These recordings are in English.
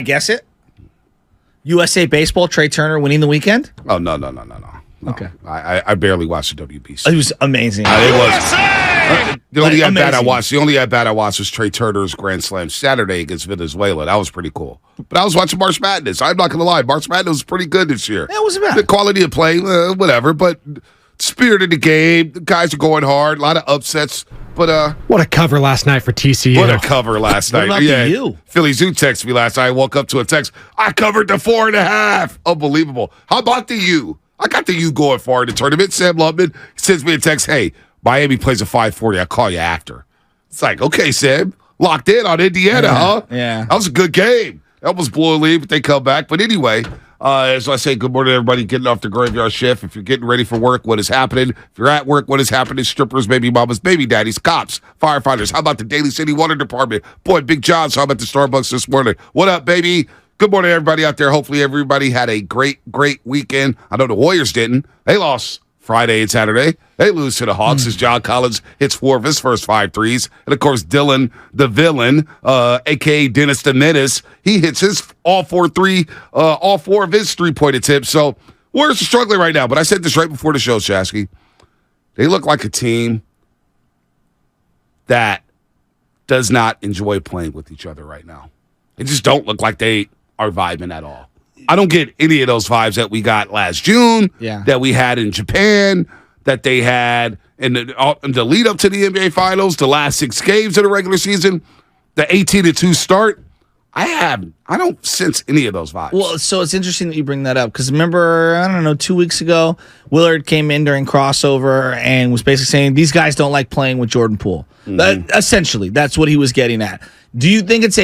Guess it? USA Baseball, Trey Turner winning the weekend? Oh, no. Okay. I barely watched the WBC. It was amazing. It was. The only at-bat I watched was Trey Turner's Grand Slam Saturday against Venezuela. That was pretty cool. But I was watching March Madness. I'm not going to lie. March Madness was pretty good this year. Yeah, it wasn't bad. The quality of play, whatever. But spirit of the game, the guys are going hard. A lot of upsets. But what a cover last night for TCU. What a cover last night. What about you? Philly Zoo texted me last night. I woke up to a text. I covered the 4.5. Unbelievable. How about the U? I got the U going far in the tournament. Sam Lubman sends me a text. Hey, Miami plays a 5:40. I'll call you after. It's like, okay, Sam. Locked in on Indiana, huh? Yeah. That was a good game. That almost blew a lead, but they come back. But anyway, as I say, good morning, everybody getting off the graveyard shift. If you're getting ready for work, what is happening? If you're at work, what is happening? Strippers, baby mamas, baby daddies, cops, firefighters. How about the Daly City Water Department? Boy, Big John saw him at the Starbucks this morning. What up, baby? Good morning, everybody out there. Hopefully everybody had a great weekend. I know the Warriors didn't. They lost Friday and Saturday. They lose to the Hawks as John Collins hits 4 of his first 5 threes. And, of course, Dylan, the villain, a.k.a. Dennis the Menace, he hits his all 4 of his three-point attempts. So Warriors are struggling right now. But I said this right before the show, Shasky. They look like a team that does not enjoy playing with each other right now. They just don't look like they are vibing at all. I don't get any of those vibes that we got last June, that we had in Japan, that they had in the lead up to the NBA Finals, the last 6 games of the regular season, the 18-2 start. I don't sense any of those vibes. Well, so it's interesting that you bring that up because remember, 2 weeks ago, Willard came in during crossover and was basically saying these guys don't like playing with Jordan Poole. Essentially, that's what he was getting at. Do you think it's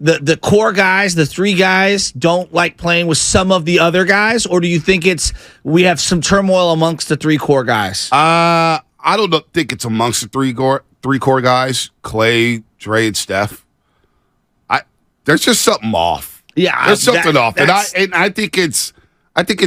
the core guys, the 3 guys, don't like playing with some of the other guys, or do you think we have some turmoil amongst the 3 core guys? I don't think it's amongst the three core guys, Clay, Dre, and Steph. There's just something off. Yeah, there's something off, and I think it's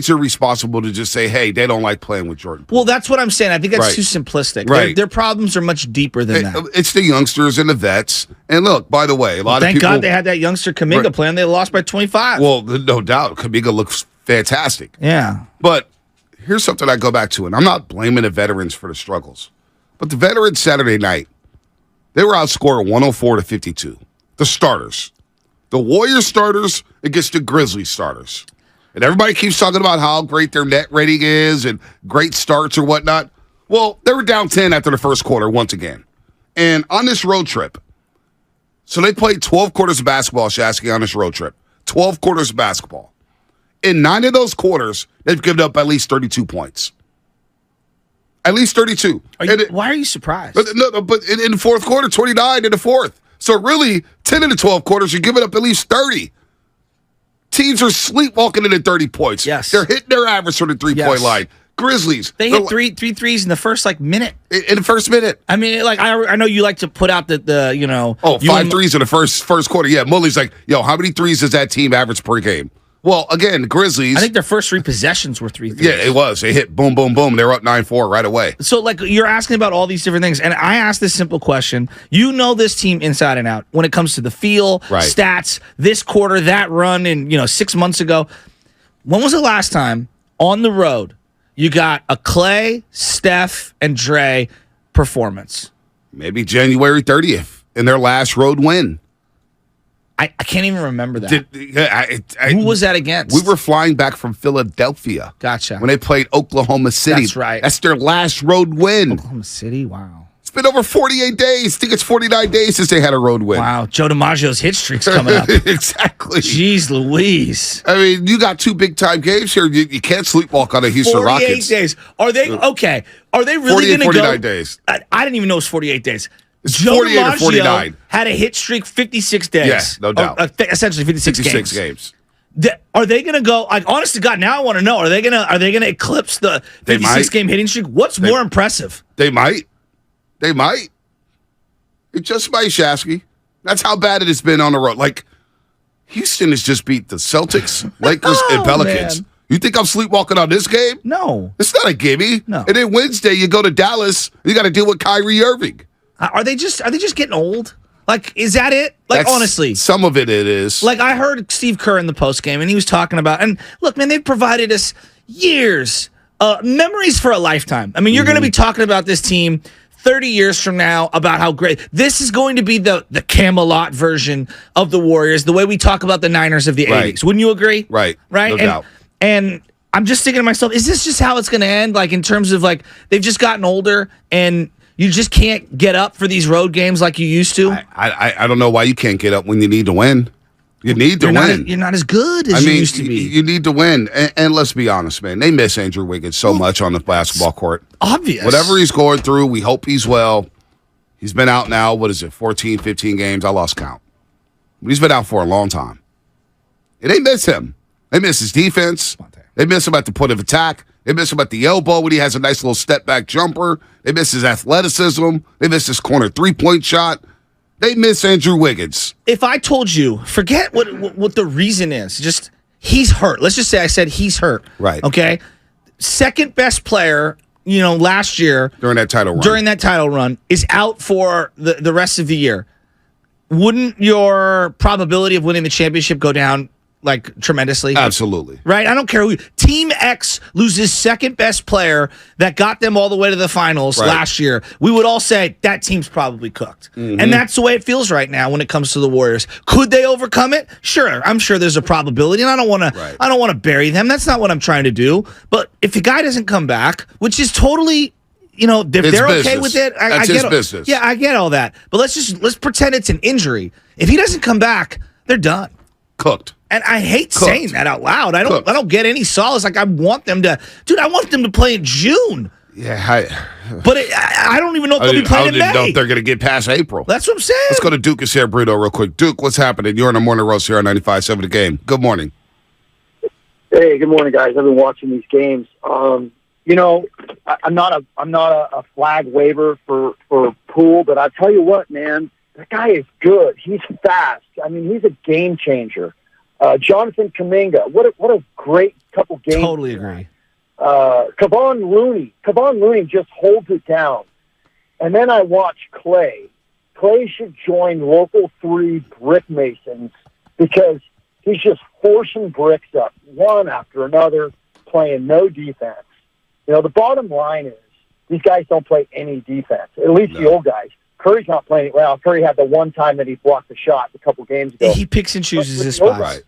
irresponsible to just say, hey, they don't like playing with Jordan Poole. Well, that's what I'm saying. I think that's too simplistic. Right. Their problems are much deeper than that. It's the youngsters and the vets. And look, by the way, thank God they had that youngster Kuminga playing. They lost by 25. Well, no doubt. Kuminga looks fantastic. Yeah. But here's something I go back to, and I'm not blaming the veterans for the struggles. But the veterans Saturday night, they were outscored 104-52. The starters. The Warriors starters against the Grizzlies starters. And everybody keeps talking about how great their net rating is and great starts or whatnot. Well, they were down 10 after the first quarter once again. And on this road trip, so they played 12 quarters of basketball, Shasky, on this road trip. 12 quarters of basketball. In 9 of those quarters, they've given up at least 32 points. At least 32. Why are you surprised? But in the fourth quarter, 29 in the fourth. So really, 10 of the 12 quarters, you're giving up at least 30. Teams are sleepwalking into 30 points. Yes. They're hitting their average from the three-point line. Grizzlies. They hit three threes in the first minute. In the first minute. I mean, I know you like to put out the 5 threes in the first quarter. Yeah, Mully's like, how many threes does that team average per game? Well, again, Grizzlies. I think their first 3 possessions were 3 threes. Yeah, it was. They hit boom, boom, boom. They're up 9-4 right away. So, you're asking about all these different things, and I asked this simple question. You know this team inside and out when it comes to the feel, stats, this quarter, that run, and 6 months ago. When was the last time on the road you got a Clay, Steph, and Dre performance? Maybe January 30th in their last road win. I can't even remember that. Who was that against? We were flying back from Philadelphia. Gotcha. When they played Oklahoma City. That's right. That's their last road win. Oklahoma City? Wow. It's been over 48 days. I think it's 49 days since they had a road win. Wow. Joe DiMaggio's hit streak's coming up. Exactly. Jeez Louise. I mean, you got 2 big-time games here. You can't sleepwalk on the Houston 48 Rockets. 48 days. Are they okay? Are they really going to go? 49 days. I didn't even know it was 48 days. It's Joe 48 or 49. had a hit streak 56 days. Yeah, no doubt. Essentially 56 games. Are they going to go? Honest to God, now I want to know. Are they going to eclipse the 56-game hitting streak? What's more impressive? They might. It just might, Shasky. That's how bad it has been on the road. Houston has just beat the Celtics, Lakers, and Pelicans. Man. You think I'm sleepwalking on this game? No. It's not a gimme. No. And then Wednesday, you go to Dallas, you got to deal with Kyrie Irving. Are they just getting old? Like, is that it? Like, honestly. Some of it is. Like, I heard Steve Kerr in the postgame, and he was talking about, and look, man, they've provided us years, memories for a lifetime. I mean, you're going to be talking about this team 30 years from now about how great. This is going to be the Camelot version of the Warriors, the way we talk about the Niners of the 80s. Wouldn't you agree? Right. No doubt. And I'm just thinking to myself, is this just how it's going to end? Like, in terms of, like, they've just gotten older, and you just can't get up for these road games like you used to? I don't know why you can't get up when you need to win. You need to win. You're not as good as you used to be. You need to win. And let's be honest, man. They miss Andrew Wiggins so much on the basketball court. Obvious. Whatever he's going through, we hope he's well. He's been out now, 14, 15 games? I lost count. But he's been out for a long time. And they miss him. They miss his defense. They miss him at the point of attack. They miss him at the elbow when he has a nice little step-back jumper. They miss his athleticism. They miss his corner three-point shot. They miss Andrew Wiggins. If I told you, forget what the reason is, just he's hurt. Let's just say I said he's hurt. Right. Okay? Second best player, last year. During that title run. Is out for the rest of the year. Wouldn't your probability of winning the championship go down, like, tremendously? Absolutely. Right? I don't care who. Team X loses second best player that got them all the way to the finals last year. We would all say that team's probably cooked. And that's the way it feels right now when it comes to the Warriors. Could they overcome it? Sure. I'm sure there's a probability, and I don't want to bury them. That's not what I'm trying to do. But if the guy doesn't come back, which is totally, if they're okay with it, I get business. Yeah, I get all that. But let's pretend it's an injury. If he doesn't come back, they're done. Cooked. And I hate saying that out loud. I don't get any solace. Like, I want them to play in June. Yeah, but I don't even know if they'll be playing in May. I don't even know if they're going to get past April. That's what I'm saying. Let's go to Duke and San Bruno real quick. Duke, what's happening? You're on the morning roast here on 95.7 The Game. Good morning. Hey, good morning, guys. I've been watching these games. I'm not a flag waver for Poole, but I tell you what, man, that guy is good. He's fast. I mean, he's a game changer. Jonathan Kuminga, what a great couple games. Totally agree. Kevon Looney just holds it down. And then I watch Clay. Clay should join local 3 brick masons because he's just forcing bricks up one after another, playing no defense. The bottom line is these guys don't play any defense, at least the old guys. Curry's not playing it well. Curry had the one time that he blocked the shot a couple games ago. He picks and chooses his spots. Right.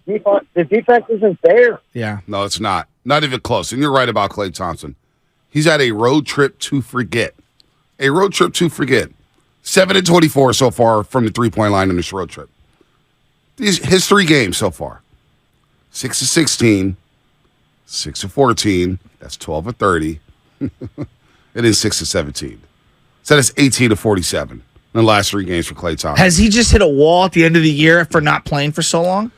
The defense isn't there. Yeah. No, it's not. Not even close. And you're right about Klay Thompson. He's at a road trip to forget. 7-24 so far from the three-point line in this road trip. His 3 games so far. 6-16, 6-14. That's 12-30. It is 6-17. So that's 18-47 in the last 3 games for Klay Thompson. Has he just hit a wall at the end of the year for not playing for so long?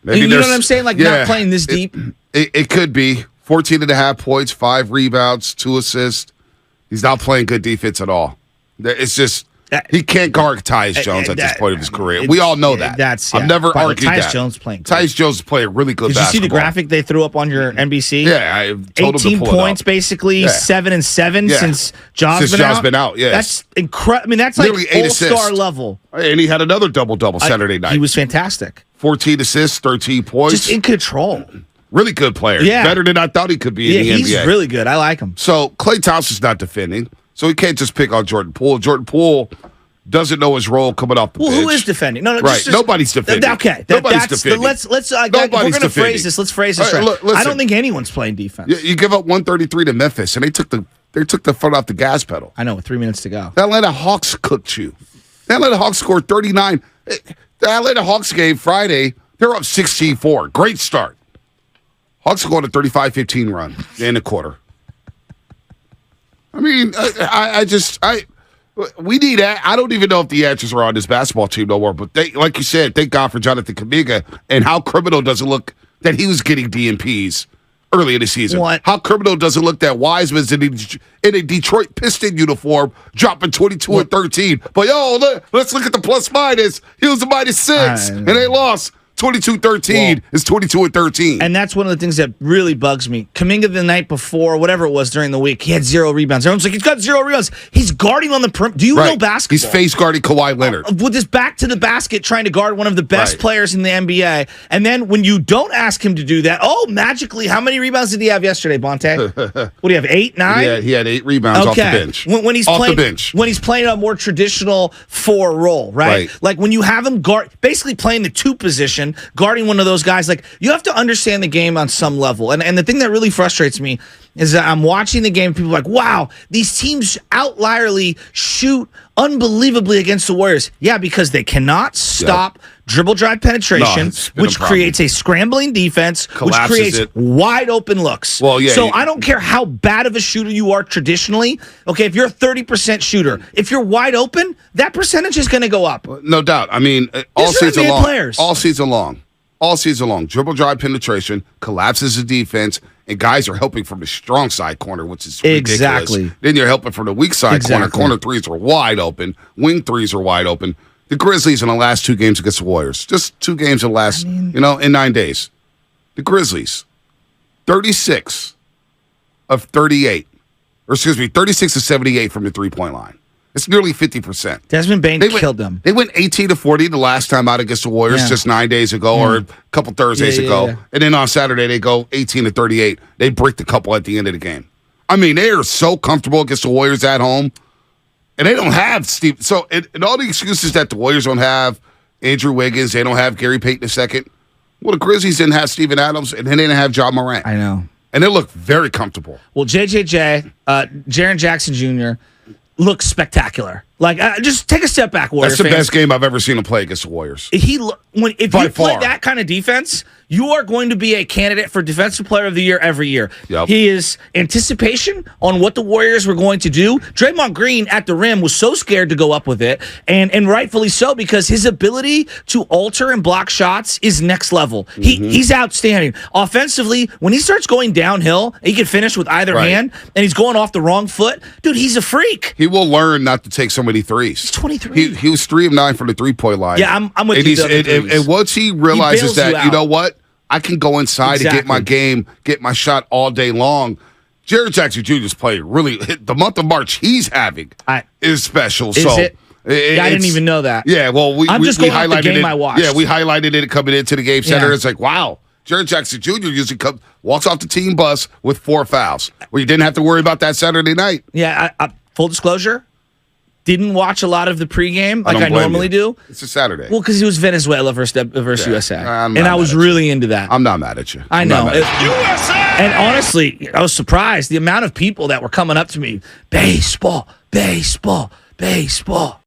Maybe you know what I'm saying? Like, not playing this deep? It could be. 14.5 points, 5 rebounds, 2 assists. He's not playing good defense at all. It's just, he can't guard Tyus Jones at this point of his career. We all know that. I've never argued that. Tyus Jones playing good. Tyus Jones is playing really good basketball. Did you see the graphic they threw up on your NBC? Yeah, I told 18 him to pull points, it up. basically, 7-7 since Ja's been out. Yeah, that's incredible. I mean, that's nearly like all-star level. And he had another double-double Saturday night. He was fantastic. 14 assists, 13 points. Just in control. Really good player. Yeah. Better than I thought he could be in the NBA. He's really good. I like him. So Klay Thompson's not defending, so he can't just pick on Jordan Poole. Jordan Poole doesn't know his role coming off the bench. Who is defending? No, right. Nobody's defending. Okay. Nobody's defending. Let's we're going to phrase this. Let's phrase this right. Listen, I don't think anyone's playing defense. You give up 133 to Memphis, and they took the foot off the gas pedal. I know, with 3 minutes to go. The Atlanta Hawks cooked you. The Atlanta Hawks scored 39. The Atlanta Hawks game Friday, they're up 16-4. Great start. Hawks are going to 35-15 run in the quarter. I mean, we need that. I don't even know if the answers are on this basketball team no more, but like you said, thank God for Jonathan Kuminga, and how criminal does it look that he was getting DNPs early in the season? What? How criminal does it look that Wiseman's in a Detroit Piston uniform dropping 22 and 13? But let's look at the plus minus. He was a -6, and they lost 22-13 is 22-13. And that's one of the things that really bugs me. Kuminga the night before, whatever it was during the week, he had 0 rebounds. Everyone's like, he's got 0 rebounds. He's guarding on the perimeter. Do you know basketball? He's face guarding Kawhi Leonard. With his back to the basket, trying to guard one of the best players in the NBA. And then when you don't ask him to do that, magically, how many rebounds did he have yesterday, Bonte? What do you have, 8, 9? Yeah, he had 8 rebounds off the bench. When he's off the bench. When he's playing a more traditional 4 role, right? Like when you have him basically playing the 2 position, guarding one of those guys, like you have to understand the game on some level. And the thing that really frustrates me is that I'm watching the game and people are like, wow, these teams outlierly shoot unbelievably against the Warriors. Yeah, because they cannot stop dribble drive penetration, which creates a scrambling defense, which creates wide open looks. Well, yeah. So I don't care how bad of a shooter you are traditionally. Okay, if you're a 30% shooter, if you're wide open, that percentage is going to go up. No doubt. I mean, all season long, dribble drive penetration, collapses the defense, and guys are helping from the strong side corner, which is ridiculous. Exactly. Then you're helping from the weak side corner. Corner threes are wide open. Wing threes are wide open. The Grizzlies in the last 2 games against the Warriors, just 2 games in the last, in 9 days. The Grizzlies, 36 of 38, 36 of 78 from the 3-point line. It's nearly 50%. Desmond Bane killed them. They went 18-40 the last time out against the Warriors just 9 days ago or a couple Thursdays ago. Yeah. And then on Saturday, they go 18-38. They bricked a couple at the end of the game. I mean, they are so comfortable against the Warriors at home. And they don't have Steve. So, and all the excuses that the Warriors don't have Andrew Wiggins, they don't have Gary Payton II. Well, the Grizzlies didn't have Steven Adams, and they didn't have John Morant. I know. And they look very comfortable. Well, Jaren Jackson Jr., looks spectacular. Like, just take a step back, Warriors. That's the best game I've ever seen him play against the Warriors. If you play that kind of defense, you are going to be a candidate for Defensive Player of the Year every year. Yep. He is anticipation on what the Warriors were going to do. Draymond Green at the rim was so scared to go up with it, and rightfully so, because his ability to alter and block shots is next level. He's outstanding. Offensively, when he starts going downhill, he can finish with either hand, and he's going off the wrong foot. Dude, he's a freak. He will learn not to take so many threes. He's 23. He was 3 of 9 from the 3-point line. Yeah, I'm with you. And once he realizes that, you know what? I can go inside and get my game, get my shot all day long. Jaren Jackson Jr. is playing really. The month of March he's having is special. Is it? I didn't even know that. Yeah, well, we highlighted the game I watched. Yeah, we highlighted it coming into the game center. Yeah. It's like, wow, Jaren Jackson Jr. usually walks off the team bus with 4 fouls. Well, you didn't have to worry about that Saturday night. Yeah, full disclosure. Didn't watch a lot of the pregame like I normally do. It's a Saturday. Well, because it was Venezuela versus USA. And I was really into that. I'm not mad at you. I know. USA! And honestly, I was surprised the amount of people that were coming up to me. Baseball, baseball, baseball.